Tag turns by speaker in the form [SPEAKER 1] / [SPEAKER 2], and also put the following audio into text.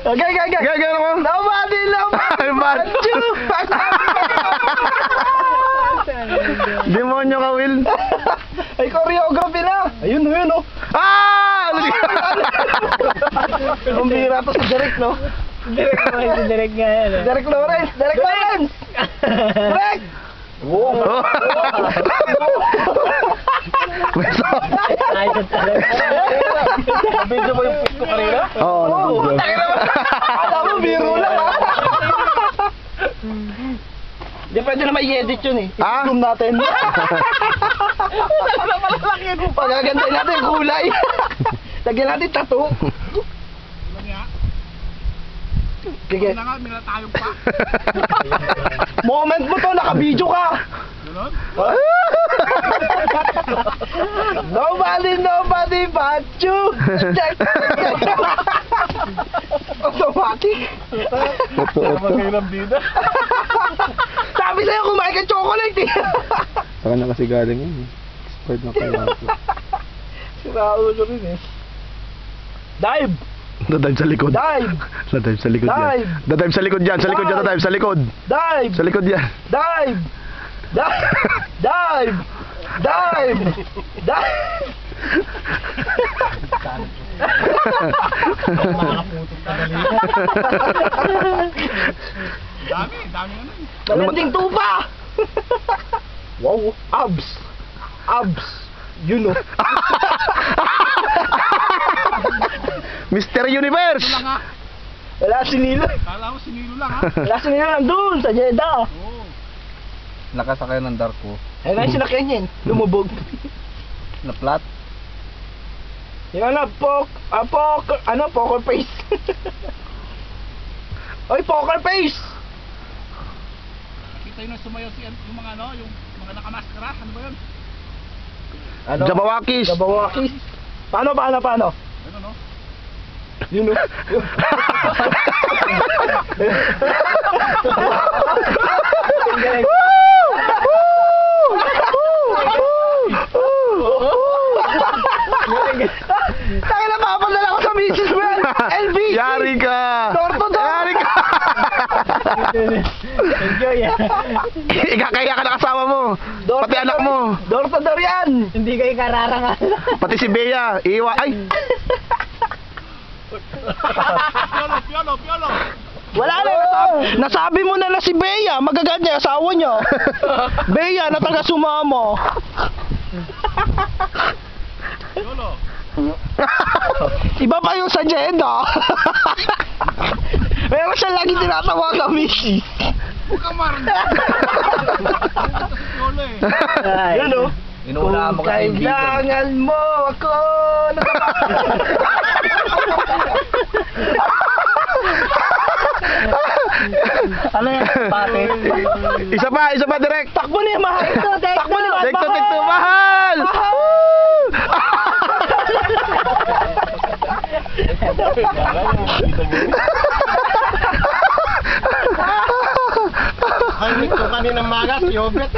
[SPEAKER 1] Okay.
[SPEAKER 2] Gagano mo?
[SPEAKER 1] Nobody
[SPEAKER 2] Bad. Demonyo ka, Will.
[SPEAKER 1] Ay, choreography na. Ayun, oh.
[SPEAKER 2] Ah!
[SPEAKER 1] Ang bira to sa Derek, no?
[SPEAKER 3] Direct nga yan.
[SPEAKER 1] Derek Lawrence! Derek! Wow!
[SPEAKER 3] Ayos talaga.
[SPEAKER 1] Video mo yung push ko kanina?
[SPEAKER 2] Oo.
[SPEAKER 1] Alam mo, biro lang, ha? Di pwede na may-edit yun, eh.
[SPEAKER 2] Ah?
[SPEAKER 1] I-zoom natin. Pagagandahin natin yung kulay. Lagyan natin tattoo. Sige. Moment mo to, naka-video ka. Nobody but you. Automatic. Sabi sa'yo, kumain ka chocolate, eh.
[SPEAKER 2] Saka na kasi galing yun. Expert na kayo.
[SPEAKER 1] Siraulo rin, eh. Dive!
[SPEAKER 2] Dadive sa likod.
[SPEAKER 1] Dive!
[SPEAKER 2] Dadive sa likod yan.
[SPEAKER 1] Dive!
[SPEAKER 2] Dadive sa likod yan. Sa likod yan, dadive. Sa likod.
[SPEAKER 1] Dive!
[SPEAKER 2] Sa likod yan.
[SPEAKER 1] Dive! Dive! Dive! Dive!
[SPEAKER 3] Dami ano.
[SPEAKER 1] Malanding tupa! Wow! Abs! You know.
[SPEAKER 2] Mr. Universe!
[SPEAKER 1] Wala si Nilo.
[SPEAKER 3] Kala ko sinilo lang, ha?
[SPEAKER 1] Wala si Nilo nandun sa Jeddah.
[SPEAKER 3] Oo.
[SPEAKER 4] Nakasakay ng Darko.
[SPEAKER 1] Ayun na yung sinakyan yan. Lumubog.
[SPEAKER 4] Na flat.
[SPEAKER 1] Yan na, poker face. Oy, poker face!
[SPEAKER 3] Nakita yun na sumayaw yung mga ano, yung mga nakamaskara. Ano ba yun?
[SPEAKER 1] Ano?
[SPEAKER 2] Jabawakis!
[SPEAKER 1] Jabawakis. Paano?
[SPEAKER 3] Ano, no?
[SPEAKER 1] You know. Tayo na papadala ko sa misis mo yan. LBC.
[SPEAKER 2] Yari ka!
[SPEAKER 1] Door to door.
[SPEAKER 2] Yari ka!
[SPEAKER 3] Enjoy, ha?
[SPEAKER 2] Ikakaya ka na kasama mo.
[SPEAKER 1] Door
[SPEAKER 2] Pati
[SPEAKER 1] to
[SPEAKER 2] anak
[SPEAKER 1] door.
[SPEAKER 2] mo.
[SPEAKER 1] Door to door yan.
[SPEAKER 3] Hindi kayo kararangan.
[SPEAKER 2] Pati si Bea. Iwa. Ay!
[SPEAKER 3] Piolo.
[SPEAKER 1] Wala na. Nasabi mo na si Bea. Magagat niya, asawa niya. Bea na taga sumamo.
[SPEAKER 3] Piolo.
[SPEAKER 1] Iba pa yung sa Jeddah. Meron siya lagi tinatawag na misis.
[SPEAKER 3] Huwag ka marunong. Piolo, eh.
[SPEAKER 1] Yun o.
[SPEAKER 4] Inuunahan mo kasi yung video.
[SPEAKER 1] Kailangan mo ako.
[SPEAKER 3] Ano yan? Pate?
[SPEAKER 2] Isa pa direct.
[SPEAKER 1] Takbo niya, mahal. Takbo niya, mahal.
[SPEAKER 2] Tekto, mahal!
[SPEAKER 3] Ay, ko kaninang magas, yogurt.